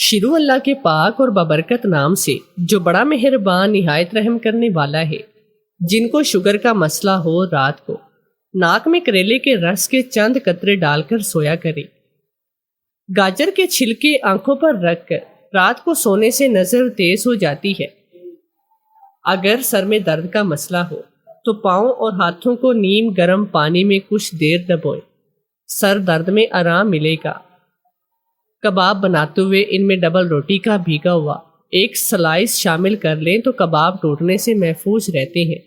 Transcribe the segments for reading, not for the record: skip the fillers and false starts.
شروع اللہ کے پاک اور بابرکت نام سے جو بڑا مہربان نہایت رحم کرنے والا ہے۔ جن کو شوگر کا مسئلہ ہو رات کو ناک میں کریلے کے رس کے چند قطرے ڈال کر سویا کرے۔ گاجر کے چھلکے آنکھوں پر رکھ کر رات کو سونے سے نظر تیز ہو جاتی ہے۔ اگر سر میں درد کا مسئلہ ہو تو پاؤں اور ہاتھوں کو نیم گرم پانی میں کچھ دیر دبوئیں، سر درد میں آرام ملے گا۔ کباب بناتے ہوئے ان میں ڈبل روٹی کا بھیگا ہوا ایک سلائس شامل کر لیں تو کباب ٹوٹنے سے محفوظ رہتے ہیں۔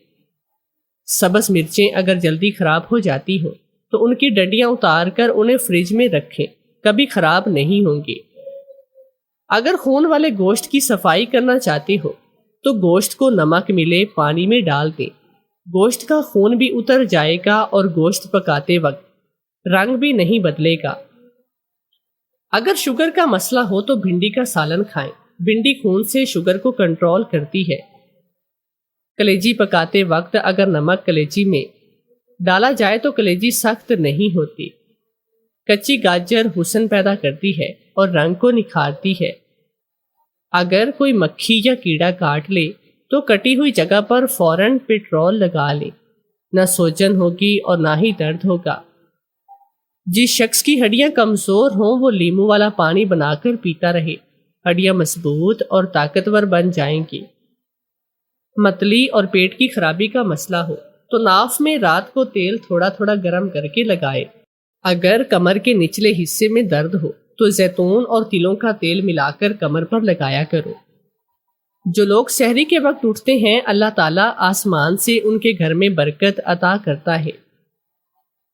سبز مرچیں اگر جلدی خراب ہو جاتی ہوں تو ان کی ڈنڈیاں اتار کر انہیں فریج میں رکھیں، کبھی خراب نہیں ہوں گے۔ اگر خون والے گوشت کی صفائی کرنا چاہتے ہو تو گوشت کو نمک ملے پانی میں ڈال دیں، گوشت کا خون بھی اتر جائے گا اور گوشت پکاتے وقت رنگ بھی نہیں بدلے گا۔ اگر شوگر کا مسئلہ ہو تو بھنڈی کا سالن کھائیں، بھنڈی خون سے شوگر کو کنٹرول کرتی ہے۔ کلیجی پکاتے وقت اگر نمک کلیجی میں ڈالا جائے تو کلیجی سخت نہیں ہوتی۔ کچی گاجر حسن پیدا کرتی ہے اور رنگ کو نکھارتی ہے۔ اگر کوئی مکھی یا کیڑا کاٹ لے تو کٹی ہوئی جگہ پر فوراً پیٹرول لگا لے، نہ سوجن ہوگی اور نہ ہی درد ہوگا۔ جس شخص کی ہڈیاں کمزور ہوں وہ لیمو والا پانی بنا کر پیتا رہے، ہڈیاں مضبوط اور طاقتور بن جائیں گی۔ متلی اور پیٹ کی خرابی کا مسئلہ ہو تو ناف میں رات کو تیل تھوڑا تھوڑا گرم کر کے لگائے۔ اگر کمر کے نچلے حصے میں درد ہو تو زیتون اور تلوں کا تیل ملا کر کمر پر لگایا کرو۔ جو لوگ سحری کے وقت اٹھتے ہیں اللہ تعالیٰ آسمان سے ان کے گھر میں برکت عطا کرتا ہے۔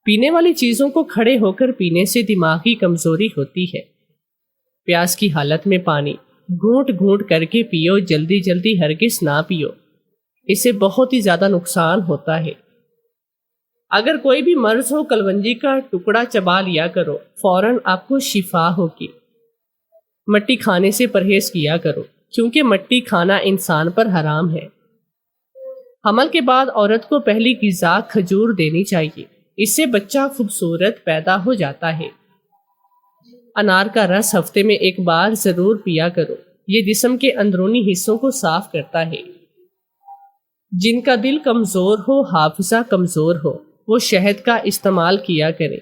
پینے والی چیزوں کو کھڑے ہو کر پینے سے دماغی کمزوری ہوتی ہے۔ پیاس کی حالت میں پانی گھونٹ گھونٹ کر کے پیو، جلدی جلدی ہرگز نہ پیو، اس سے بہت ہی زیادہ نقصان ہوتا ہے۔ اگر کوئی بھی مرض ہو کلونجی کا ٹکڑا چبا لیا کرو، فوراً آپ کو شفا ہوگی۔ مٹی کھانے سے پرہیز کیا کرو کیونکہ مٹی کھانا انسان پر حرام ہے۔ حمل کے بعد عورت کو پہلی غذا کھجور دینی چاہیے، اس سے بچہ خوبصورت پیدا ہو جاتا ہے۔ انار کا رس ہفتے میں ایک بار ضرور پیا کرو، یہ جسم کے اندرونی حصوں کو صاف کرتا ہے۔ جن کا دل کمزور ہو، حافظہ کمزور ہو، وہ شہد کا استعمال کیا کرے۔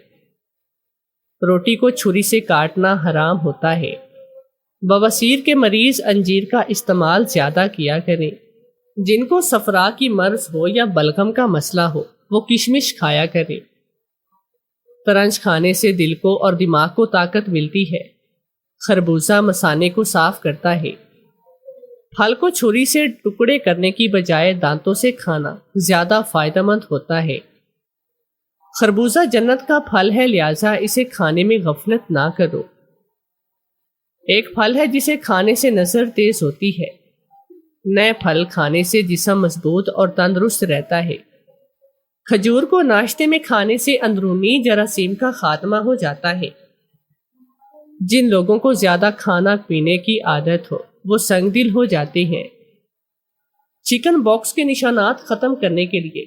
روٹی کو چھری سے کاٹنا حرام ہوتا ہے۔ بواسیر کے مریض انجیر کا استعمال زیادہ کیا کریں۔ جن کو صفرا کی مرض ہو یا بلغم کا مسئلہ ہو وہ کشمش کھایا کرے۔ ترنج کھانے سے دل کو اور دماغ کو طاقت ملتی ہے۔ خربوزہ مثانے کو صاف کرتا ہے۔ پھل کو چھری سے ٹکڑے کرنے کی بجائے دانتوں سے کھانا زیادہ فائدہ مند ہوتا ہے۔ خربوزہ جنت کا پھل ہے، لہذا اسے کھانے میں غفلت نہ کرو۔ ایک پھل ہے جسے کھانے سے نظر تیز ہوتی ہے۔ نئے پھل کھانے سے جسم مضبوط اور تندرست رہتا ہے۔ کھجور کو ناشتے میں کھانے سے اندرونی جراثیم کا خاتمہ ہو جاتا ہے۔ جن لوگوں کو زیادہ کھانا پینے کی عادت ہو وہ سنگ دل ہو جاتے ہیں۔ چکن باکس کے نشانات ختم کرنے کے لیے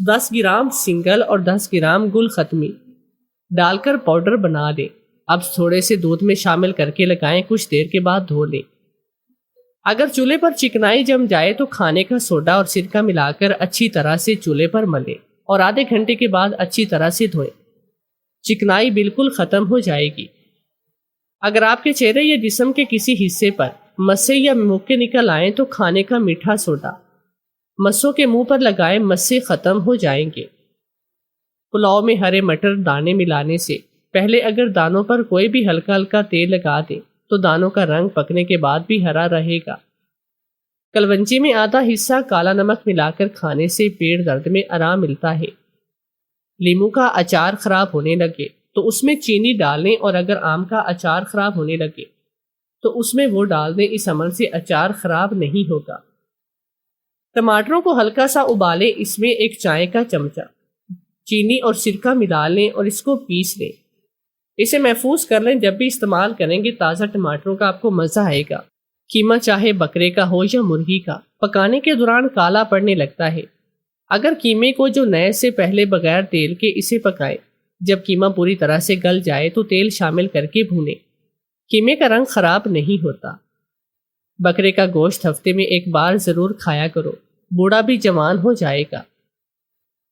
10 گرام سنگل اور 10 گرام گل ختمی ڈال کر پاؤڈر بنا دیں۔ اب تھوڑے سے دودھ میں شامل کر کے لگائیں، کچھ دیر کے بعد دھو لیں۔ اگر چولہے پر چکنائی جم جائے تو کھانے کا سوڈا اور سرکہ ملا کر اچھی طرح سے چولہے پر ملیں اور آدھے گھنٹے کے بعد اچھی طرح سے دھوئیں، چکنائی بالکل ختم ہو جائے گی۔ اگر آپ کے چہرے یا جسم کے کسی حصے پر مسے یا موقع نکل آئیں تو کھانے کا میٹھا سوڈا مسوں کے منہ پر لگائیں، مسے ختم ہو جائیں گے۔ پلاؤ میں ہرے مٹر دانے ملانے سے پہلے اگر دانوں پر کوئی بھی ہلکا ہلکا تیل لگا دیں تو دانوں کا رنگ پکنے کے بعد بھی ہرا رہے گا۔ کلونجی میں آدھا حصہ کالا نمک ملا کر کھانے سے پیٹ درد میں آرام ملتا ہے۔ لیمو کا اچار خراب ہونے لگے تو اس میں چینی ڈالیں اور اگر آم کا اچار خراب ہونے لگے تو اس میں وہ ڈال دیں، اس عمل سے اچار خراب نہیں ہوگا۔ ٹماٹروں کو ہلکا سا ابالیں، اس میں ایک چائے کا چمچہ چینی اور سرکہ ملا لیں اور اس کو پیس لیں۔ اسے محفوظ کر لیں، جب بھی استعمال کریں گے تازہ ٹماٹروں کا آپ کو مزہ آئے گا۔ قیمہ چاہے بکرے کا ہو یا مرغی کا، پکانے کے دوران کالا پڑنے لگتا ہے۔ اگر قیمے کو جو نئے سے پہلے بغیر تیل کے اسے پکائیں، جب قیمہ پوری طرح سے گل جائے تو تیل شامل کر کے بھونیں۔ قیمے کا رنگ خراب نہیں ہوتا۔ بکرے کا گوشت ہفتے میں ایک بار ضرور کھایا کرو، بوڑھا بھی جوان ہو جائے گا۔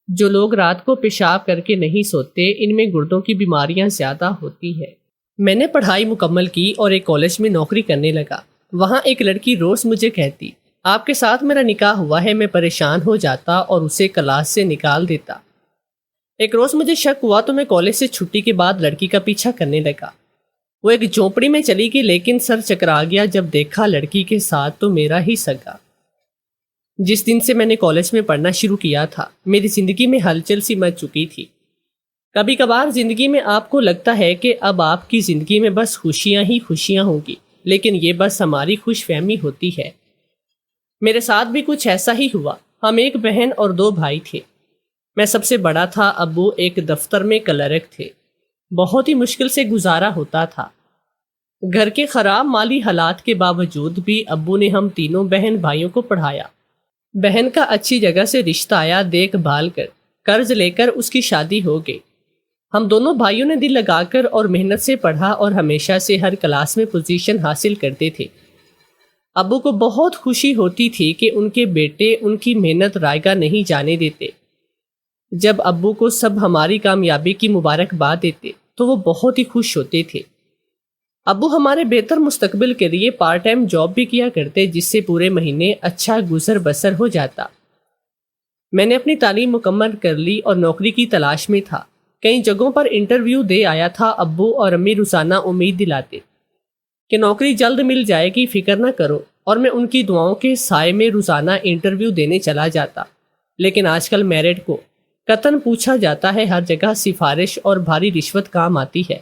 جو لوگ رات کو پیشاب کر کے نہیں سوتے، ان میں گردوں کی بیماریاں زیادہ ہوتی ہے۔ میں نے پڑھائی مکمل کی اور ایک کالج میں نوکری کرنے لگا۔ وہاں ایک لڑکی روز مجھے کہتی، آپ کے ساتھ میرا نکاح ہوا ہے۔ میں پریشان ہو جاتا اور اسے کلاس سے نکال دیتا۔ ایک روز مجھے شک ہوا تو میں کالج سے چھٹی کے بعد لڑکی کا پیچھا کرنے لگا۔ وہ ایک جھونپڑی میں چلی گئی، لیکن سر چکرا گیا جب دیکھا لڑکی کے ساتھ تو میرا ہی سگا۔ جس دن سے میں نے کالج میں پڑھنا شروع کیا تھا، میری زندگی میں ہلچل سی مچ چکی تھی۔ کبھی کبھار زندگی میں آپ کو لگتا ہے کہ اب آپ کی زندگی میں بس خوشیاں ہی خوشیاں ہوں گی، لیکن یہ بس ہماری خوش فہمی ہوتی ہے۔ میرے ساتھ بھی کچھ ایسا ہی ہوا۔ ہم ایک بہن اور 2 بھائی تھے۔ میں سب سے بڑا تھا۔ ابو ایک دفتر میں کلرک تھے۔ بہت ہی مشکل سے گزارا ہوتا تھا۔ گھر کے خراب مالی حالات کے باوجود بھی ابو نے ہم تینوں بہن بھائیوں کو پڑھایا۔ بہن کا اچھی جگہ سے رشتہ آیا، دیکھ بھال کر قرض لے کر اس کی شادی ہو گئی۔ ہم دونوں بھائیوں نے دل لگا کر اور محنت سے پڑھا اور ہمیشہ سے ہر کلاس میں پوزیشن حاصل کرتے تھے۔ ابو کو بہت خوشی ہوتی تھی کہ ان کے بیٹے ان کی محنت رائگاں نہیں جانے دیتے۔ جب ابو کو سب ہماری کامیابی کی مبارکباد دیتے تو وہ بہت ہی خوش ہوتے تھے۔ ابو ہمارے بہتر مستقبل کے لیے پارٹ ٹائم جاب بھی کیا کرتے، جس سے پورے مہینے اچھا گزر بسر ہو جاتا۔ میں نے اپنی تعلیم مکمل کر لی اور نوکری کی تلاش میں تھا۔ کئی جگہوں پر انٹرویو دے آیا تھا۔ ابو اور امی روزانہ امید دلاتے کہ نوکری جلد مل جائے گی، فکر نہ کرو، اور میں ان کی دعاؤں کے سائے میں روزانہ انٹرویو دینے چلا جاتا۔ لیکن آج کل میرٹ کو قطعاً پوچھا جاتا ہے، ہر جگہ سفارش اور بھاری رشوت کام آتی ہے،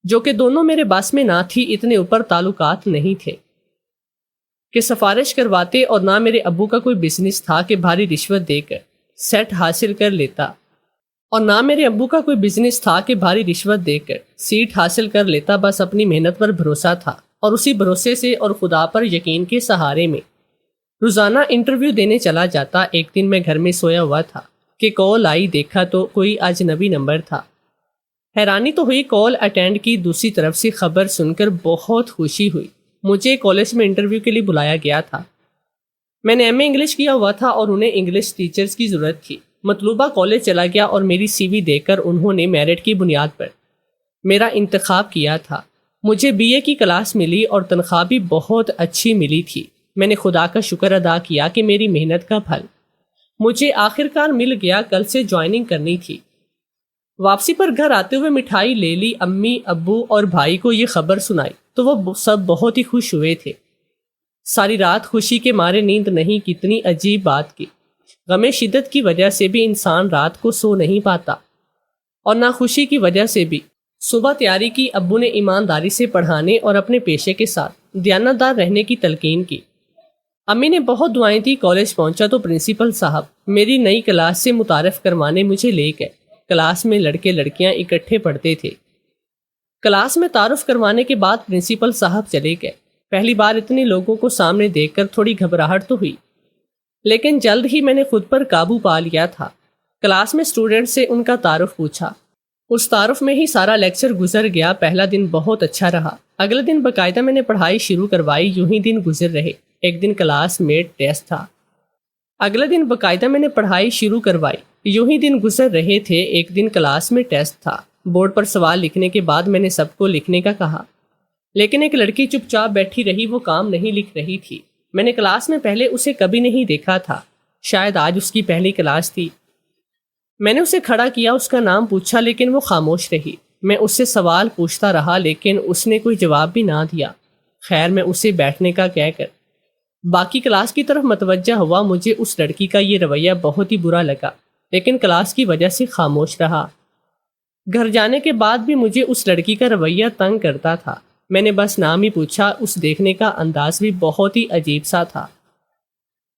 جو کہ دونوں میرے باس میں نہ تھی۔ اتنے اوپر تعلقات نہیں تھے کہ سفارش کرواتے، اور نہ میرے ابو کا کوئی بزنس تھا کہ بھاری رشوت دے کر سیٹ حاصل کر لیتا، سیٹ حاصل کر لیتا۔ بس اپنی محنت پر بھروسہ تھا، اور اسی بھروسے سے اور خدا پر یقین کے سہارے میں روزانہ انٹرویو دینے چلا جاتا۔ ایک دن میں گھر میں سویا ہوا تھا کہ کال آئی، دیکھا تو کوئی اجنبی نمبر تھا۔ حیرانی تو ہوئی، کال اٹینڈ کی۔ دوسری طرف سے خبر سن کر بہت خوشی ہوئی۔ مجھے کالج میں انٹرویو کے لیے بلایا گیا تھا۔ میں نے ایم اے انگلش کیا ہوا تھا اور انہیں انگلش ٹیچرز کی ضرورت تھی۔ مطلوبہ کالج چلا گیا اور میری سی وی دے کر انہوں نے میرٹ کی بنیاد پر میرا انتخاب کیا تھا۔ مجھے بی اے کی کلاس ملی اور تنخواہ بھی بہت اچھی ملی تھی۔ میں نے خدا کا شکر ادا کیا کہ میری محنت کا پھل مجھے آخرکار مل گیا۔ کل سے جوائننگ کرنی تھی۔ واپسی پر گھر آتے ہوئے مٹھائی لے لی۔ امی، ابو اور بھائی کو یہ خبر سنائی تو وہ سب بہت ہی خوش ہوئے تھے۔ ساری رات خوشی کے مارے نیند نہیں۔ کتنی عجیب بات کی غم شدت کی وجہ سے بھی انسان رات کو سو نہیں پاتا، اور نہ خوشی کی وجہ سے بھی۔ صبح تیاری کی۔ ابو نے ایمانداری سے پڑھانے اور اپنے پیشے کے ساتھ دیانتدار رہنے کی تلقین کی۔ امی نے بہت دعائیں دی۔ کالج پہنچا تو پرنسپل صاحب میری نئی کلاس سے متعارف کروانے مجھے لے گئے۔ کلاس میں لڑکے لڑکیاں اکٹھے پڑھتے تھے۔ کلاس میں تعارف کروانے کے بعد پرنسپل صاحب چلے گئے۔ پہلی بار اتنے لوگوں کو سامنے دیکھ کر تھوڑی گھبراہٹ تو ہوئی، لیکن جلد ہی میں نے خود پر قابو پا لیا تھا۔ کلاس میں اسٹوڈنٹ سے ان کا تعارف پوچھا۔ اس تعارف میں ہی سارا لیکچر گزر گیا۔ پہلا دن بہت اچھا رہا۔ اگلے دن باقاعدہ میں نے پڑھائی شروع کروائی۔ یوں ہی دن گزر رہے۔ ایک دن کلاس میٹ ٹیسٹ تھا۔ اگلے دن باقاعدہ میں نے پڑھائی شروع کروائی۔ یوں ہی دن گزر رہے تھے۔ ایک دن کلاس میں ٹیسٹ تھا۔ بورڈ پر سوال لکھنے کے بعد میں نے سب کو لکھنے کا کہا، لیکن ایک لڑکی چپ چاپ بیٹھی رہی۔ وہ کام نہیں لکھ رہی تھی۔ میں نے کلاس میں پہلے اسے کبھی نہیں دیکھا تھا۔ شاید آج اس کی پہلی کلاس تھی۔ میں نے اسے کھڑا کیا، اس کا نام پوچھا، لیکن وہ خاموش رہی۔ میں اس سے سوال پوچھتا رہا، لیکن اس نے کوئی جواب بھی نہ دیا۔ خیر، میں اسے بیٹھنے کا کہہ کر باقی کلاس کی طرف متوجہ ہوا۔ مجھے اس لڑکی کا یہ رویہ بہت ہی برا لگا، لیکن کلاس کی وجہ سے خاموش رہا۔ گھر جانے کے بعد بھی مجھے اس لڑکی کا رویہ تنگ کرتا تھا۔ میں نے بس نام ہی پوچھا۔ اس دیکھنے کا انداز بھی بہت ہی عجیب سا تھا۔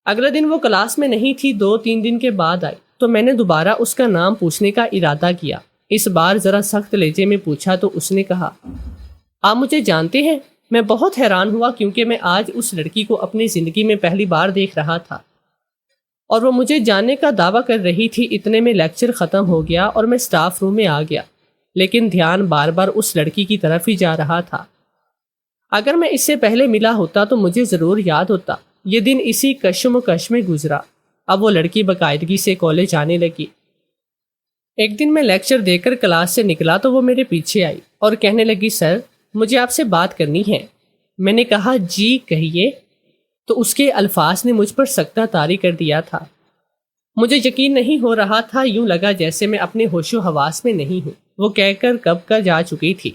اگلے دن وہ کلاس میں نہیں تھی۔ 2-3 دن کے بعد آئی تو میں نے دوبارہ اس کا نام پوچھنے کا ارادہ کیا۔ اس بار ذرا سخت لہجے میں پوچھا تو اس نے کہا، آپ مجھے جانتے ہیں؟ میں بہت حیران ہوا، کیونکہ میں آج اس لڑکی کو اپنی زندگی میں پہلی بار دیکھ رہا تھا اور وہ مجھے جاننے کا دعویٰ کر رہی تھی۔ اتنے میں لیکچر ختم ہو گیا اور میں سٹاف روم میں آ گیا، لیکن دھیان بار بار اس لڑکی کی طرف ہی جا رہا تھا۔ اگر میں اس سے پہلے ملا ہوتا تو مجھے ضرور یاد ہوتا۔ یہ دن اسی کشم و کش میں گزرا۔ اب وہ لڑکی باقاعدگی سے کالج آنے لگی۔ ایک دن میں لیکچر دے کر کلاس سے نکلا تو وہ میرے پیچھے آئی اور کہنے لگی، سر مجھے آپ سے بات کرنی ہے۔ میں نے کہا، جی کہیے۔ تو اس کے الفاظ نے مجھ پر سکتہ طاری کر دیا تھا۔ مجھے یقین نہیں ہو رہا تھا، یوں لگا جیسے میں اپنے ہوش و حواس میں نہیں ہوں۔ وہ کہہ کر کب کا جا چکی تھی۔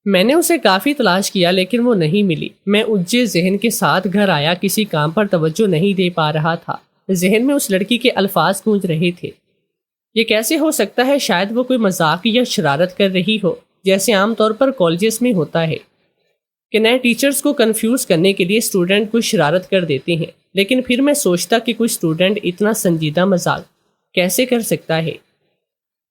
میں نے اسے کافی تلاش کیا لیکن وہ نہیں ملی۔ میں اجے ذہن کے ساتھ گھر آیا، کسی کام پر توجہ نہیں دے پا رہا تھا۔ ذہن میں اس لڑکی کے الفاظ گونج رہے تھے۔ یہ کیسے ہو سکتا ہے؟ شاید وہ کوئی مذاق یا شرارت کر رہی ہو، جیسے عام طور پر کالجز میں ہوتا ہے کہ نئے ٹیچرز کو کنفیوز کرنے کے لیے اسٹوڈنٹ کوئی شرارت کر دیتے ہیں۔ لیکن پھر میں سوچتا کہ کوئی اسٹوڈنٹ اتنا سنجیدہ مذاق کیسے کر سکتا ہے۔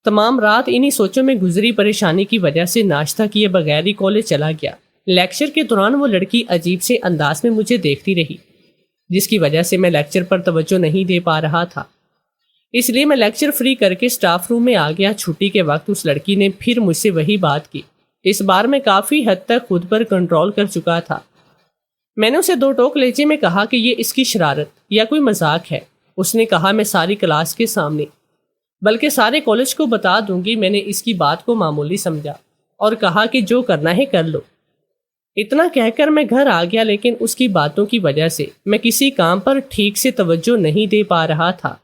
تمام رات انہی سوچوں میں گزری۔ پریشانی کی وجہ سے ناشتہ کیے بغیر ہی کالج چلا گیا۔ لیکچر کے دوران وہ لڑکی عجیب سے انداز میں مجھے دیکھتی رہی، جس کی وجہ سے میں لیکچر پر توجہ نہیں دے پا رہا تھا۔ اس لیے میں لیکچر فری کر کے اسٹاف روم میں آ گیا۔ چھٹی کے وقت اس لڑکی نے پھر مجھ سے وہی بات کی۔ اس بار میں کافی حد تک خود پر کنٹرول کر چکا تھا۔ میں نے اسے دو ٹوک لہجے میں کہا کہ یہ اس کی شرارت یا کوئی مذاق ہے۔ اس نے کہا، میں ساری کلاس کے سامنے بلکہ سارے کالج کو بتا دوں گی۔ میں نے اس کی بات کو معمولی سمجھا اور کہا کہ جو کرنا ہے کر لو۔ اتنا کہہ کر میں گھر آ گیا، لیکن اس کی باتوں کی وجہ سے میں کسی کام پر ٹھیک سے توجہ نہیں دے پا رہا تھا۔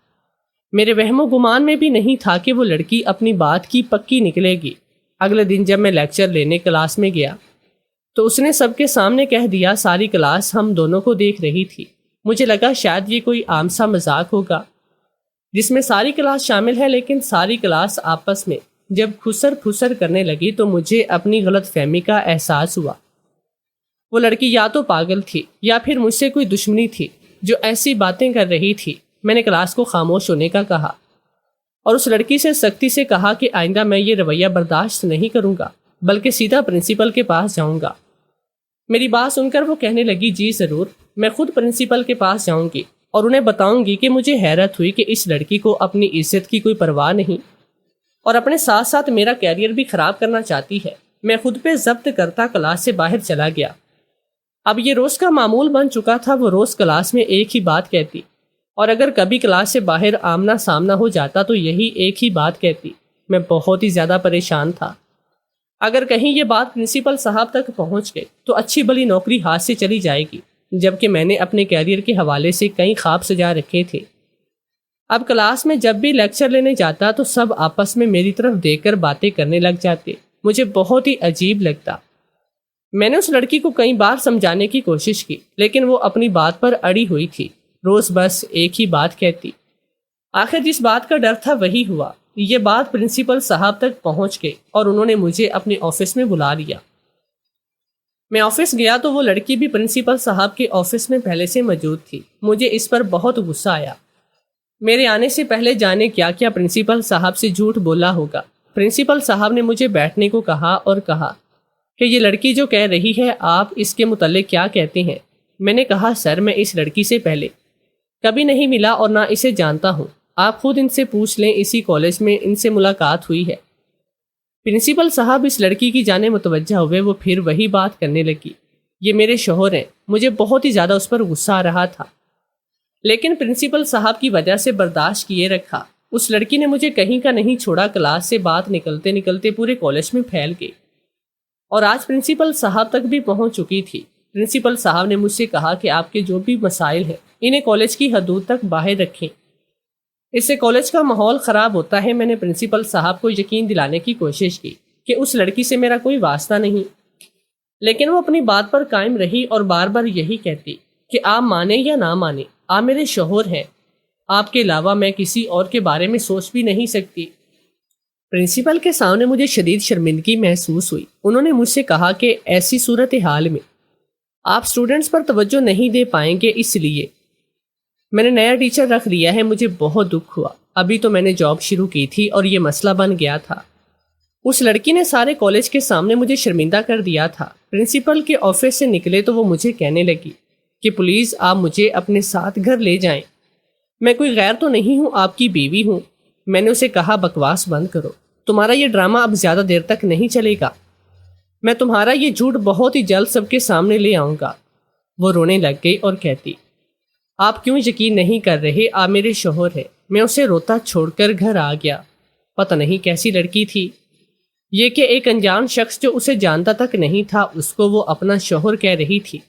میرے وہم و گمان میں بھی نہیں تھا کہ وہ لڑکی اپنی بات کی پکی نکلے گی۔ اگلے دن جب میں لیکچر لینے کلاس میں گیا تو اس نے سب کے سامنے کہہ دیا، ساری کلاس ہم دونوں کو دیکھ رہی تھی۔ مجھے لگا شاید یہ کوئی عام سا مذاق ہوگا جس میں ساری کلاس شامل ہے، لیکن ساری کلاس آپس میں جب کھسر پھسر کرنے لگی تو مجھے اپنی غلط فہمی کا احساس ہوا۔ وہ لڑکی یا تو پاگل تھی یا پھر مجھ سے کوئی دشمنی تھی جو ایسی باتیں کر رہی تھی۔ میں نے کلاس کو خاموش ہونے کا کہا اور اس لڑکی سے سختی سے کہا کہ آئندہ میں یہ رویہ برداشت نہیں کروں گا، بلکہ سیدھا پرنسپل کے پاس جاؤں گا۔ میری بات سن کر وہ کہنے لگی، جی ضرور، میں خود پرنسپل کے پاس جاؤں گی اور انہیں بتاؤں گی کہ مجھے حیرت ہوئی کہ اس لڑکی کو اپنی عزت کی کوئی پرواہ نہیں اور اپنے ساتھ ساتھ میرا کیریئر بھی خراب کرنا چاہتی ہے۔ میں خود پہ ضبط کرتا کلاس سے باہر چلا گیا۔ اب یہ روز کا معمول بن چکا تھا۔ وہ روز کلاس میں ایک ہی بات کہتی اور اگر کبھی کلاس سے باہر آمنا سامنا ہو جاتا تو یہی ایک ہی بات کہتی۔ میں بہت ہی زیادہ پریشان تھا۔ اگر کہیں یہ بات پرنسپل صاحب تک پہنچ گئی تو اچھی بلی نوکری ہاتھ سے چلی جائے گی، جبکہ میں نے اپنے کیریئر کے حوالے سے کئی خواب سجا رکھے تھے۔ اب کلاس میں جب بھی لیکچر لینے جاتا تو سب آپس میں میری طرف دیکھ کر باتیں کرنے لگ جاتے۔ مجھے بہت ہی عجیب لگتا۔ میں نے اس لڑکی کو کئی بار سمجھانے کی کوشش کی، لیکن وہ اپنی بات پر اڑی ہوئی تھی۔ روز بس ایک ہی بات کہتی۔ آخر جس بات کا ڈر تھا وہی ہوا۔ یہ بات پرنسپل صاحب تک پہنچ گئی اور انہوں نے مجھے اپنے آفس میں بلا لیا۔ میں آفس گیا تو وہ لڑکی بھی پرنسپل صاحب کے آفس میں پہلے سے موجود تھی۔ مجھے اس پر بہت غصہ آیا۔ میرے آنے سے پہلے جانے کیا پرنسپل صاحب سے جھوٹ بولا ہوگا۔ پرنسپل صاحب نے مجھے بیٹھنے کو کہا اور کہا کہ یہ لڑکی جو کہہ رہی ہے آپ اس کے متعلق کیا کہتے ہیں؟ میں نے کہا، سر میں اس لڑکی سے پہلے کبھی نہیں ملا اور نہ اسے جانتا ہوں۔ آپ خود ان سے پوچھ لیں، اسی کالج میں ان سے ملاقات ہوئی ہے۔ پرنسپل صاحب اس لڑکی کی جانب متوجہ ہوئے۔ وہ پھر وہی بات کرنے لگی، یہ میرے شوہر ہیں۔ مجھے بہت ہی زیادہ اس پر غصہ آ رہا تھا، لیکن پرنسپل صاحب کی وجہ سے برداشت کیے رکھا۔ اس لڑکی نے مجھے کہیں کا نہیں چھوڑا۔ کلاس سے بات نکلتے نکلتے پورے کالج میں پھیل گئی اور آج پرنسپل صاحب تک بھی پہنچ چکی تھی۔ پرنسپل صاحب نے مجھ سے کہا کہ آپ کے جو بھی مسائل ہیں انہیں کالج کی حدود تک باہر رکھیں، اس سے کالج کا ماحول خراب ہوتا ہے۔ میں نے پرنسپل صاحب کو یقین دلانے کی کوشش کی کہ اس لڑکی سے میرا کوئی واسطہ نہیں، لیکن وہ اپنی بات پر قائم رہی اور بار بار یہی کہتی کہ آپ مانیں یا نہ مانیں، آپ میرے شوہر ہیں، آپ کے علاوہ میں کسی اور کے بارے میں سوچ بھی نہیں سکتی۔ پرنسپل کے سامنے مجھے شدید شرمندگی محسوس ہوئی۔ انہوں نے مجھ سے کہا کہ ایسی صورتحال میں آپ اسٹوڈنٹس پر توجہ نہیں دے پائیں گے، اس لیے میں نے نیا ٹیچر رکھ لیا ہے۔ مجھے بہت دکھ ہوا۔ ابھی تو میں نے جاب شروع کی تھی اور یہ مسئلہ بن گیا تھا۔ اس لڑکی نے سارے کالج کے سامنے مجھے شرمندہ کر دیا تھا۔ پرنسپل کے آفس سے نکلے تو وہ مجھے کہنے لگی کہ پلیز آپ مجھے اپنے ساتھ گھر لے جائیں، میں کوئی غیر تو نہیں ہوں، آپ کی بیوی ہوں۔ میں نے اسے کہا، بکواس بند کرو، تمہارا یہ ڈرامہ اب زیادہ دیر تک نہیں چلے گا۔ میں تمہارا یہ جھوٹ بہت ہی جلد سب کے سامنے لے آؤں گا۔ وہ رونے لگ گئی اور کہتی، آپ کیوں یقین نہیں کر رہے؟ آپ میرے شوہر ہے۔ میں اسے روتا چھوڑ کر گھر آ گیا۔ پتہ نہیں کیسی لڑکی تھی یہ کہ ایک انجان شخص جو اسے جانتا تک نہیں تھا اس کو وہ اپنا شوہر کہہ رہی تھی۔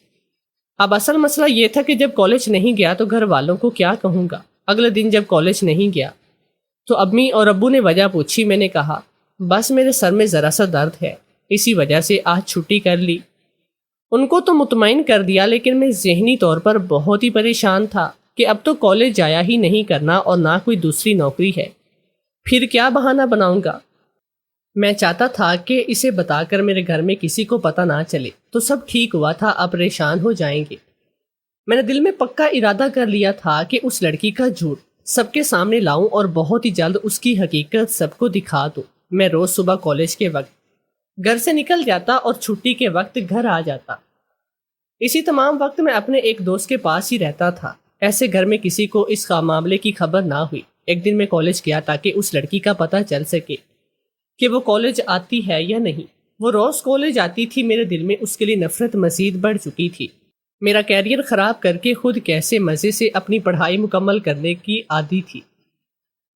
اب اصل مسئلہ یہ تھا کہ جب کالج نہیں گیا تو گھر والوں کو کیا کہوں گا۔ اگلے دن جب کالج نہیں گیا تو امی اور ابو نے وجہ پوچھی۔ میں نے کہا بس میرے سر میں ذرا سا درد ہے، اسی وجہ سے آج چھٹی کر لی۔ ان کو تو مطمئن کر دیا، لیکن میں ذہنی طور پر بہت ہی پریشان تھا کہ اب تو کالج جایا ہی نہیں کرنا اور نہ کوئی دوسری نوکری ہے، پھر کیا بہانہ بناؤں گا۔ میں چاہتا تھا کہ اسے بتا کر میرے گھر میں کسی کو پتہ نہ چلے تو سب ٹھیک ہوا تھا، اب پریشان ہو جائیں گے۔ میں نے دل میں پکا ارادہ کر لیا تھا کہ اس لڑکی کا جھوٹ سب کے سامنے لاؤں اور بہت ہی جلد اس کی حقیقت سب کو دکھا دوں۔ میں روز صبح کالج کے وقت گھر سے نکل جاتا اور چھٹی کے وقت گھر آ جاتا۔ اسی تمام وقت میں اپنے ایک دوست کے پاس ہی رہتا تھا، ایسے گھر میں کسی کو اس معاملے کی خبر نہ ہوئی۔ ایک دن میں کالج گیا تاکہ اس لڑکی کا پتہ چل سکے کہ وہ کالج آتی ہے یا نہیں۔ وہ روز کالج آتی تھی، میرے دل میں اس کے لیے نفرت مزید بڑھ چکی تھی۔ میرا کیریئر خراب کر کے خود کیسے مزے سے اپنی پڑھائی مکمل کرنے کی عادی تھی۔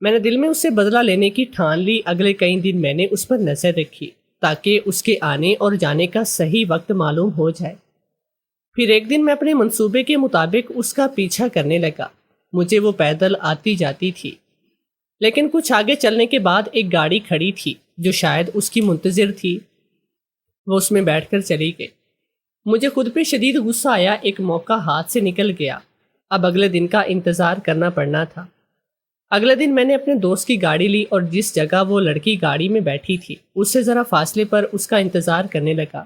میں نے دل میں اس سے بدلہ لینے کی ٹھان لی۔ اگلے کئی دن میں نے اس پر نظر رکھی تاکہ اس کے آنے اور جانے کا صحیح وقت معلوم ہو جائے۔ پھر ایک دن میں اپنے منصوبے کے مطابق اس کا پیچھا کرنے لگا۔ مجھے وہ پیدل آتی جاتی تھی، لیکن کچھ آگے چلنے کے بعد ایک گاڑی کھڑی تھی جو شاید اس کی منتظر تھی۔ وہ اس میں بیٹھ کر چلی گئی۔ مجھے خود پہ شدید غصہ آیا، ایک موقع ہاتھ سے نکل گیا۔ اب اگلے دن کا انتظار کرنا پڑنا تھا۔ اگلے دن میں نے اپنے دوست کی گاڑی لی اور جس جگہ وہ لڑکی گاڑی میں بیٹھی تھی اس سے ذرا فاصلے پر اس کا انتظار کرنے لگا۔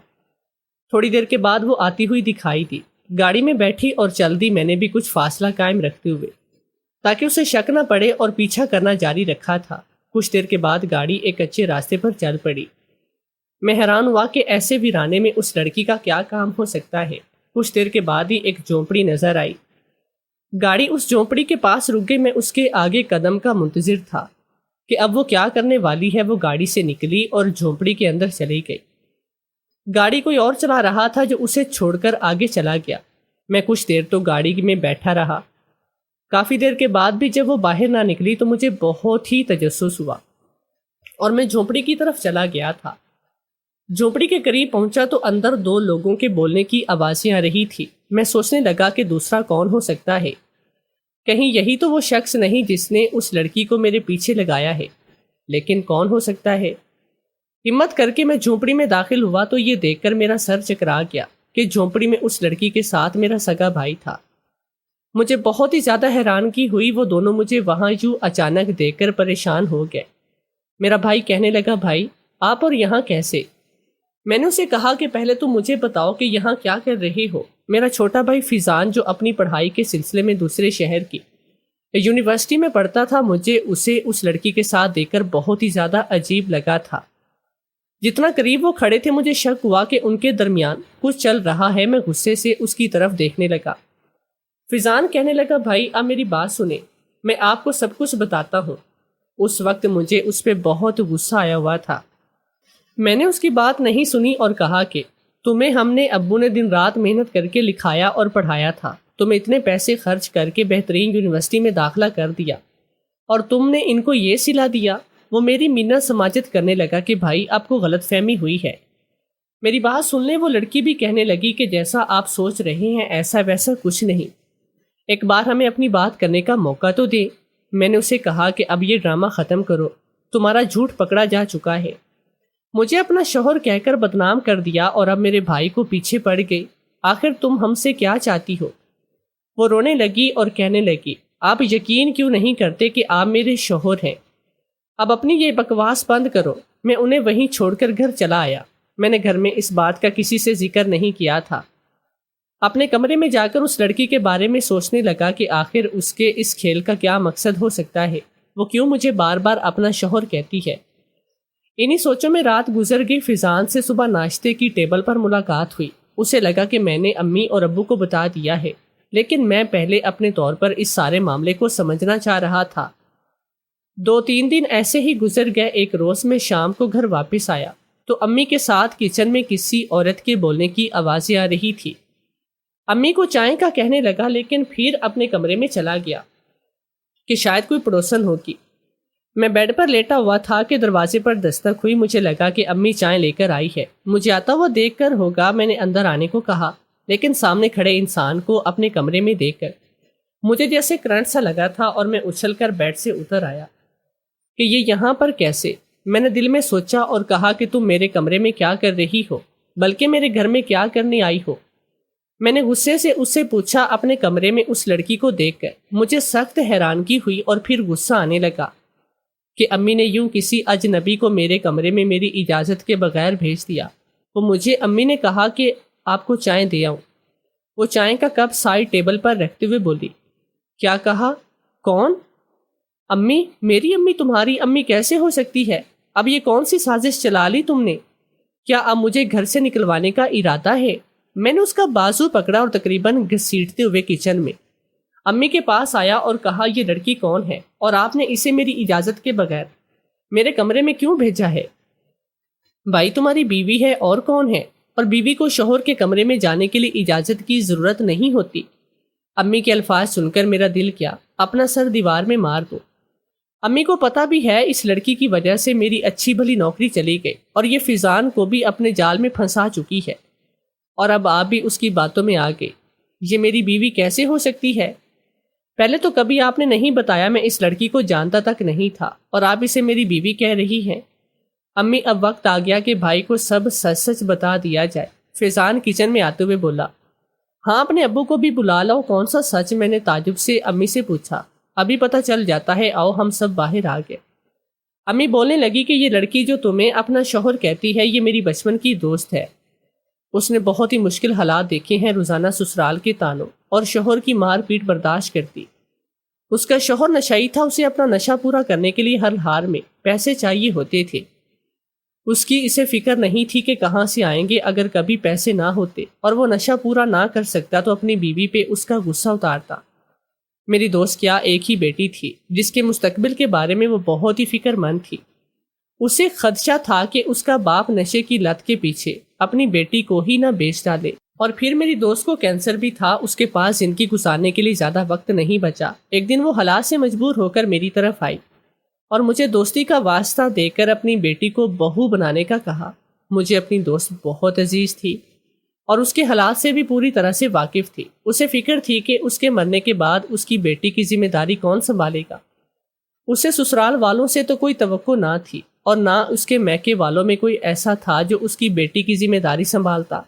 تھوڑی دیر کے بعد وہ آتی ہوئی دکھائی دی۔ گاڑی میں بیٹھی اور چل دی۔ میں نے بھی کچھ فاصلہ قائم رکھتے ہوئے تاکہ اسے شک نہ پڑے اور پیچھا کرنا جاری رکھا تھا۔ کچھ دیر کے بعد گاڑی ایک اچھے راستے پر چل پڑی۔ میں حیران ہوا کہ ایسے ویرانے میں اس لڑکی کا کیا کام ہو سکتا ہے۔ کچھ دیر کے بعد ہی ایک جھونپڑی نظر آئی۔ گاڑی اس جھونپڑی کے پاس رک گئی۔ میں اس کے آگے قدم کا منتظر تھا کہ اب وہ کیا کرنے والی ہے۔ وہ گاڑی سے نکلی اور جھونپڑی کے اندر چلی گئی۔ گاڑی کوئی اور چلا رہا تھا جو اسے چھوڑ کر آگے چلا گیا۔ میں کچھ دیر تو گاڑی میں بیٹھا رہا۔ کافی دیر کے بعد بھی جب وہ باہر نہ نکلی تو مجھے بہت ہی تجسس ہوا اور میں جھونپڑی کی طرف چلا گیا تھا۔ جھونپڑی کے قریب پہنچا تو اندر دو لوگوں کے بولنے کی آوازیں آ رہی تھی۔ میں سوچنے لگا کہ دوسرا کون ہو سکتا ہے، کہیں یہی تو وہ شخص نہیں جس نے اس لڑکی کو میرے پیچھے لگایا ہے۔ لیکن کون ہو سکتا ہے؟ ہمت کر کے میں جھونپڑی میں داخل ہوا تو یہ دیکھ کر میرا سر چکرا گیا کہ جھونپڑی میں اس لڑکی کے ساتھ میرا سگا بھائی تھا۔ مجھے بہت ہی زیادہ حیرانگی ہوئی۔ وہ دونوں مجھے وہاں یوں اچانک دیکھ کر پریشان ہو گئے۔ میرا بھائی کہنے لگا، بھائی آپ اور یہاں کیسے؟ میں نے اسے کہا کہ پہلے تو مجھے بتاؤ کہ یہاں کیا کر رہے ہو۔ میرا چھوٹا بھائی فیضان جو اپنی پڑھائی کے سلسلے میں دوسرے شہر کی یونیورسٹی میں پڑھتا تھا، مجھے اسے اس لڑکی کے ساتھ دیکھ کر بہت ہی زیادہ عجیب لگا تھا۔ جتنا قریب وہ کھڑے تھے مجھے شک ہوا کہ ان کے درمیان کچھ چل رہا ہے۔ میں غصے سے اس کی طرف دیکھنے لگا۔ فیضان کہنے لگا، بھائی آپ میری بات سنیں، میں آپ کو سب کچھ بتاتا ہوں۔ اس وقت مجھے اس پہ بہت غصہ آیا ہوا تھا۔ میں نے اس کی بات نہیں سنی اور کہا کہ تمہیں ہم نے ابو نے دن رات محنت کر کے لکھایا اور پڑھایا تھا، تمہیں اتنے پیسے خرچ کر کے بہترین یونیورسٹی میں داخلہ کر دیا اور تم نے ان کو یہ سلا دیا۔ وہ میری منت سماجت کرنے لگا کہ بھائی آپ کو غلط فہمی ہوئی ہے۔ میری بات سننے وہ لڑکی بھی کہنے لگی کہ جیسا آپ سوچ رہے ہیں ایسا ویسا کچھ نہیں، ایک بار ہمیں اپنی بات کرنے کا موقع تو دے۔ میں نے اسے کہا کہ اب یہ ڈرامہ ختم کرو، تمہارا جھوٹ پکڑا جا چکا ہے۔ مجھے اپنا شوہر کہہ کر بدنام کر دیا اور اب میرے بھائی کو پیچھے پڑ گئی۔ آخر تم ہم سے کیا چاہتی ہو؟ وہ رونے لگی اور کہنے لگی، آپ یقین کیوں نہیں کرتے کہ آپ میرے شوہر ہیں؟ اب اپنی یہ بکواس بند کرو۔ میں انہیں وہیں چھوڑ کر گھر چلا آیا۔ میں نے گھر میں اس بات کا کسی سے ذکر نہیں کیا تھا۔ اپنے کمرے میں جا کر اس لڑکی کے بارے میں سوچنے لگا کہ آخر اس کے اس کھیل کا کیا مقصد ہو سکتا ہے، وہ کیوں مجھے بار بار اپنا شوہر کہتی ہے۔ انہی سوچوں میں رات گزر گئی۔ فیضان سے صبح ناشتے کی ٹیبل پر ملاقات ہوئی۔ اسے لگا کہ میں نے امی اور ابو کو بتا دیا ہے، لیکن میں پہلے اپنے طور پر اس سارے معاملے کو سمجھنا چاہ رہا تھا۔ 2-3 دن ایسے ہی گزر گئے۔ ایک روز میں شام کو گھر واپس آیا تو امی کے ساتھ کچن میں کسی عورت کے بولنے کی آوازیں آ رہی تھی۔ امی کو چائے کا کہنے لگا لیکن پھر اپنے کمرے میں چلا گیا کہ شاید کوئی پڑوسن ہوگی۔ میں بیڈ پر لیٹا ہوا تھا کہ دروازے پر دستک ہوئی۔ مجھے لگا کہ امی چائے لے کر آئی ہے۔ مجھے آتا ہوا دیکھ کر ہوگا میں نے اندر آنے کو کہا، لیکن سامنے کھڑے انسان کو اپنے کمرے میں دیکھ کر مجھے جیسے کرنٹ سا لگا تھا اور میں اچھل کر بیڈ سے اتر آیا کہ یہ یہاں پر کیسے۔ میں نے دل میں سوچا اور کہا کہ تم میرے کمرے میں کیا کر رہی ہو، بلکہ میرے گھر میں کیا کرنے آئی ہو۔ میں نے غصے سے اس سے پوچھا اپنے کمرے میں اس لڑکی کو دیکھ کر۔ مجھے سخت حیرانگی ہوئی اور پھر غصہ آنے لگا کہ امی نے یوں کسی اجنبی کو میرے کمرے میں میری اجازت کے بغیر بھیج دیا۔ وہ مجھے امی نے کہا کہ آپ کو چائے دے آؤں۔ وہ چائے کا کپ سائڈ ٹیبل پر رکھتے ہوئے بولی۔ کیا کہا؟ کون؟ امی؟ میری امی تمہاری امی کیسے ہو سکتی ہے؟ اب یہ کون سی سازش چلا لی تم نے؟ کیا اب مجھے گھر سے نکلوانے کا ارادہ ہے؟ میں نے اس کا بازو پکڑا اور تقریباً گھسیٹتے ہوئے کچن میں امی کے پاس آیا اور کہا، یہ لڑکی کون ہے اور آپ نے اسے میری اجازت کے بغیر میرے کمرے میں کیوں بھیجا ہے؟ بھائی تمہاری بیوی ہے اور کون ہے، اور بیوی کو شوہر کے کمرے میں جانے کے لیے اجازت کی ضرورت نہیں ہوتی۔ امی کے الفاظ سن کر میرا دل کیا اپنا سر دیوار میں مار دو۔ امی کو پتا بھی ہے اس لڑکی کی وجہ سے میری اچھی بھلی نوکری چلی گئی اور یہ فیضان کو بھی اپنے جال میں پھنسا چکی ہے، اور اب آپ بھی اس کی باتوں میں آ گئے۔ یہ میری بیوی کیسے ہو سکتی ہے؟ پہلے تو کبھی آپ نے نہیں بتایا، میں اس لڑکی کو جانتا تک نہیں تھا، اور آپ اسے میری بیوی کہہ رہی ہیں۔ امی اب وقت آ گیا کہ بھائی کو سب سچ سچ بتا دیا جائے۔ فیضان کچن میں آتے ہوئے بولا، ہاں اپنے ابو کو بھی بلا لاؤ۔ کون سا سچ؟ میں نے تعجب سے امی سے پوچھا۔ ابھی پتہ چل جاتا ہے، آؤ ہم سب باہر آ گئے۔ امی بولنے لگی کہ یہ لڑکی جو تمہیں اپنا شوہر کہتی ہے یہ میری بچپن کی دوست ہے۔ اس نے بہت ہی مشکل حالات دیکھے ہیں، روزانہ سسرال کے تانوں اور شوہر کی مار پیٹ برداشت کرتی۔ اس کا شوہر نشائی تھا، اسے اپنا نشہ پورا کرنے کے لیے ہر حال میں پیسے چاہیے ہوتے تھے۔ اس کی اسے فکر نہیں تھی کہ کہاں سے آئیں گے۔ اگر کبھی پیسے نہ ہوتے اور وہ نشہ پورا نہ کر سکتا تو اپنی بیوی پہ اس کا غصہ اتارتا۔ میری دوست کیا ایک ہی بیٹی تھی جس کے مستقبل کے بارے میں وہ بہت ہی فکر مند تھی۔ اسے خدشہ تھا کہ اس کا باپ نشے کی لت کے پیچھے اپنی بیٹی کو ہی نہ بیچ ڈالے، اور پھر میری دوست کو کینسر بھی تھا۔ اس کے پاس زندگی گزارنے کے لیے زیادہ وقت نہیں بچا۔ ایک دن وہ حالات سے مجبور ہو کر میری طرف آئی اور مجھے دوستی کا واسطہ دے کر اپنی بیٹی کو بہو بنانے کا کہا۔ مجھے اپنی دوست بہت عزیز تھی اور اس کے حالات سے بھی پوری طرح سے واقف تھی۔ اسے فکر تھی کہ اس کے مرنے کے بعد اس کی بیٹی کی ذمہ داری کون سنبھالے گا۔ اسے سسرال والوں سے تو کوئی توقع نہ تھی اور نہ اس کے میکے والوں میں کوئی ایسا تھا جو اس کی بیٹی کی ذمہ داری سنبھالتا۔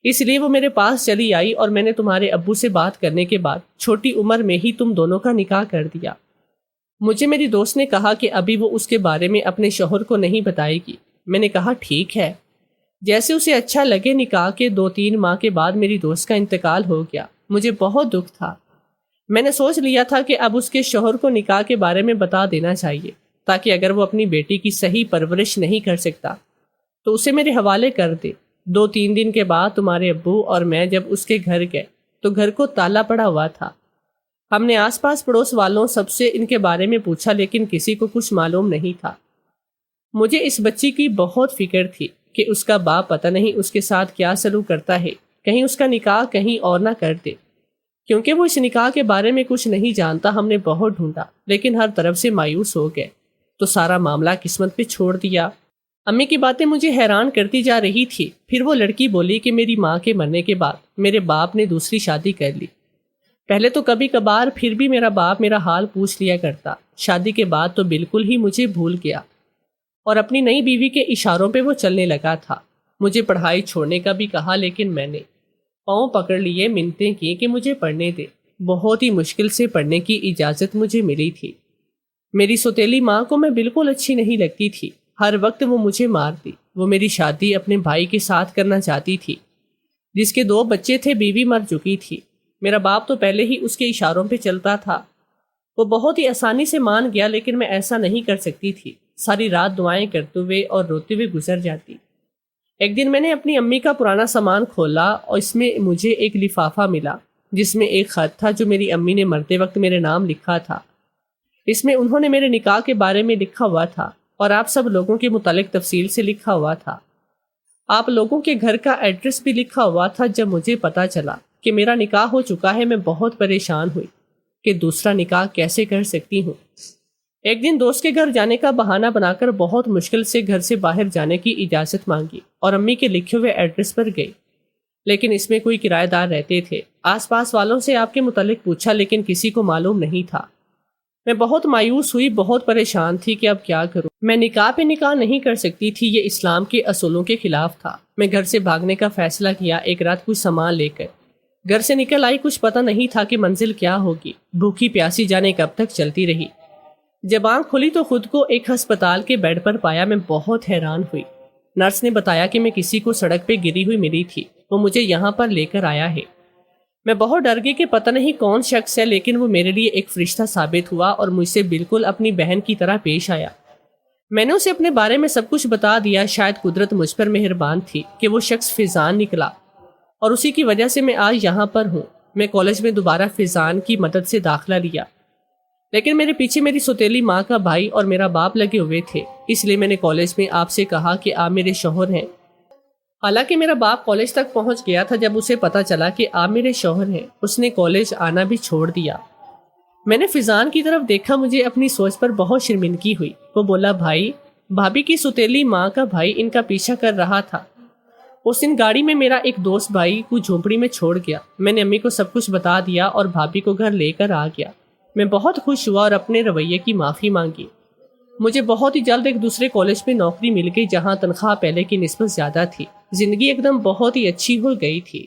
اس لیے وہ میرے پاس چلی آئی اور میں نے تمہارے ابو سے بات کرنے کے بعد چھوٹی عمر میں ہی تم دونوں کا نکاح کر دیا۔ مجھے میری دوست نے کہا کہ ابھی وہ اس کے بارے میں اپنے شوہر کو نہیں بتائے گی۔ میں نے کہا ٹھیک ہے، جیسے اسے اچھا لگے۔ نکاح کے 2-3 ماہ کے بعد میری دوست کا انتقال ہو گیا۔ مجھے بہت دکھ تھا۔ میں نے سوچ لیا تھا کہ اب اس کے شوہر کو نکاح کے بارے میں بتا دینا چاہیے، تاکہ اگر وہ اپنی بیٹی کی صحیح پرورش نہیں کر سکتا تو اسے میرے حوالے کر دے۔ 2-3 دن کے بعد تمہارے ابو اور میں جب اس کے گھر گئے تو گھر کو تالا پڑا ہوا تھا۔ ہم نے آس پاس پڑوس والوں سب سے ان کے بارے میں پوچھا، لیکن کسی کو کچھ معلوم نہیں تھا۔ مجھے اس بچی کی بہت فکر تھی کہ اس کا باپ پتہ نہیں اس کے ساتھ کیا سلوک کرتا ہے، کہیں اس کا نکاح کہیں اور نہ کر دے۔ کیونکہ وہ اس نکاح کے بارے میں کچھ نہیں جانتا، ہم نے بہت ڈھونڈا لیکن ہر طرف سے مایوس ہو گئے، تو سارا معاملہ قسمت پہ چھوڑ دیا۔ امی کی باتیں مجھے حیران کرتی جا رہی تھی۔ پھر وہ لڑکی بولی کہ میری ماں کے مرنے کے بعد میرے باپ نے دوسری شادی کر لی۔ پہلے تو کبھی کبھار پھر بھی میرا باپ میرا حال پوچھ لیا کرتا، شادی کے بعد تو بالکل ہی مجھے بھول گیا اور اپنی نئی بیوی کے اشاروں پہ وہ چلنے لگا تھا۔ مجھے پڑھائی چھوڑنے کا بھی کہا، لیکن میں نے پاؤں پکڑ لیے، منتیں کی کہ مجھے پڑھنے دے۔ بہت ہی مشکل سے پڑھنے کی اجازت مجھے ملی تھی۔ میری سوتیلی ماں کو میں بالکل اچھی نہیں لگتی تھی، ہر وقت وہ مجھے مارتی۔ وہ میری شادی اپنے بھائی کے ساتھ کرنا چاہتی تھی جس کے 2 بچے تھے، بیوی مر چکی تھی۔ میرا باپ تو پہلے ہی اس کے اشاروں پہ چلتا تھا۔ وہ بہت ہی آسانی سے مان گیا، لیکن میں ایسا نہیں کر سکتی تھی۔ ساری رات دعائیں کرتے ہوئے اور روتے ہوئے گزر جاتی۔ ایک دن میں نے اپنی امی کا پرانا سامان کھولا اور اس میں مجھے ایک لفافہ ملا جس میں ایک خط تھا جو میری امی نے مرتے وقت میرے نام لکھا تھا۔ اس میں انہوں نے میرے نکاح کے بارے میں لکھا ہوا تھا۔ اور آپ سب لوگوں کے متعلق تفصیل سے لکھا ہوا تھا۔ آپ لوگوں کے گھر کا ایڈریس بھی لکھا ہوا تھا۔ جب مجھے پتا چلا کہ میرا نکاح ہو چکا ہے میں بہت پریشان ہوئی کہ دوسرا نکاح کیسے کر سکتی ہوں۔ ایک دن دوست کے گھر جانے کا بہانہ بنا کر بہت مشکل سے گھر سے باہر جانے کی اجازت مانگی اور امی کے لکھے ہوئے ایڈریس پر گئی، لیکن اس میں کوئی کرایہ دار رہتے تھے۔ آس پاس والوں سے آپ کے متعلق پوچھا لیکن کسی کو معلوم نہیں تھا۔ میں بہت مایوس ہوئی، بہت پریشان تھی کہ اب کیا کروں۔ میں نکاح پہ نکاح نہیں کر سکتی تھی، یہ اسلام کے اصولوں کے خلاف تھا۔ میں گھر سے بھاگنے کا فیصلہ کیا، ایک رات کچھ سامان لے کر گھر سے نکل آئی۔ کچھ پتہ نہیں تھا کہ منزل کیا ہوگی، بھوکی پیاسی جانے کب تک چلتی رہی۔ جب آنکھ کھلی تو خود کو ایک ہسپتال کے بیڈ پر پایا۔ میں بہت حیران ہوئی۔ نرس نے بتایا کہ میں کسی کو سڑک پہ گری ہوئی ملی تھی، وہ مجھے یہاں پر لے کر آیا ہے۔ میں بہت ڈر گئی کہ پتہ نہیں کون شخص ہے، لیکن وہ میرے لیے ایک فرشتہ ثابت ہوا اور مجھ سے بالکل اپنی بہن کی طرح پیش آیا۔ میں نے اسے اپنے بارے میں سب کچھ بتا دیا۔ شاید قدرت مجھ پر مہربان تھی کہ وہ شخص فیضان نکلا اور اسی کی وجہ سے میں آج یہاں پر ہوں۔ میں کالج میں دوبارہ فیضان کی مدد سے داخلہ لیا، لیکن میرے پیچھے میری سوتیلی ماں کا بھائی اور میرا باپ لگے ہوئے تھے، اس لیے میں نے کالج میں آپ سے کہا کہ آپ میرے شوہر ہیں۔ حالانکہ میرا باپ کالج تک پہنچ گیا تھا جب اسے پتا چلا کہ آپ میرے شوہر ہیں، اس نے کالج آنا بھی چھوڑ دیا۔ میں نے فیضان کی طرف دیکھا، مجھے اپنی سوچ پر بہت شرمندگی ہوئی۔ وہ بولا، بھائی، بھابھی کی سوتیلی ماں کا بھائی ان کا پیچھا کر رہا تھا۔ اس دن گاڑی میں میرا ایک دوست بھائی کو جھونپڑی میں چھوڑ گیا۔ میں نے امی کو سب کچھ بتا دیا اور بھابھی کو گھر لے کر آ گیا۔ میں بہت خوش ہوا اور اپنے رویے کی معافی مانگی۔ مجھے بہت ہی جلد ایک دوسرے کالج میں نوکری مل گئی جہاں تنخواہ پہلے کی نسبت زیادہ تھی۔ زندگی ایک دم بہت ہی اچھی ہو گئی تھی۔